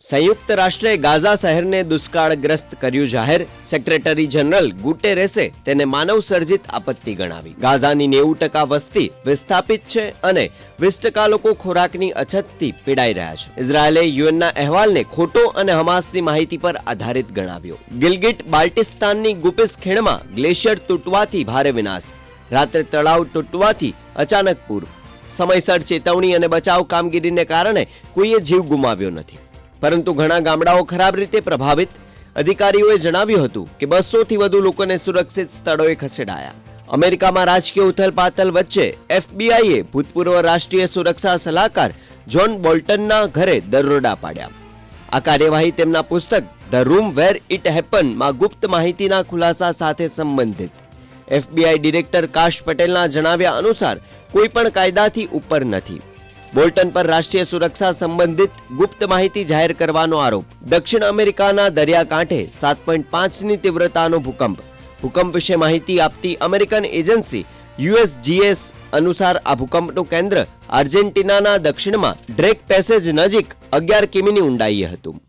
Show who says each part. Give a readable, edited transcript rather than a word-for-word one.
Speaker 1: સંયુક્ત રાષ્ટ્રે ગાઝા શહેરને દુષ્કાળગ્રસ્ત કર્યું જાહેર. સેક્રેટરી જનરલ ગુટેરેસે તેને માનવ સર્જિત આપત્તિ ગણાવી. ગાઝાની 90% વસ્તી વિસ્થાપિત છે અને 20% લોકો ખોરાકની અછતથી પીડાઈ રહ્યા છે. ઇઝરાયેલે યુએનના અહેવાલને ખોટો અને હમાસની માહિતી પર આધારિત ગણાવ્યો. ગિલગિટ બાલ્ટિસ્તાનની ગુપિસ ખીણમાં ગ્લેશિયર તૂટવાથી ભારે વિનાશ. રાત્રે તળાવ તૂટવાથી અચાનક પૂર. સમયસર ચેતવણી અને બચાવ કામગીરીને કારણે કોઈએ જીવ ગુમાવ્યો નથી, પરંતુ ઘણા ગામડાઓ ખરાબ રીતે પ્રભાવિત. અધિકારીઓએ જણાવ્યું હતું કે 200થી વધુ લોકોને સુરક્ષિત સ્થળોએ ખસેડાયા. અમેરિકામાં રાજકીય ઉથલપાથલ વચ્ચે એફબીઆઈએ ભૂતપૂર્વ રાષ્ટ્રીય સુરક્ષા સલાહકાર જ્હોન બોલ્ટનના ઘરે દરોડા પાડ્યા. આ કાર્યવાહી તેમના પુસ્તક the room where it happen માં ગુપ્ત માહિતીના ખુલાસા સાથે સંબંધિત. એફબીઆઈ ડિરેક્ટર કાશ પટેલના જણાવ્યા અનુસાર કોઈ પણ કાયદાથી ઉપર નથી. બોલ્ટન પર રાષ્ટ્રીય સુરક્ષા સંબંધિત ગુપ્ત માહિતી જાહેર કરવાનો આરોપ. દક્ષિણ અમેરિકાના દરિયાકાંઠે 7.5ની તીવ્રતાનો ભૂકંપ. ભૂકંપ વિશે માહિતી આપતી અમેરિકન એજન્સી યુએસજીએસ અનુસાર આ ભૂકંપનું કેન્દ્ર આર્જેન્ટિનાના દક્ષિણમાં ડ્રેક પેસેજ નજીક 11 કિમીની ઊંડાઈએ હતું.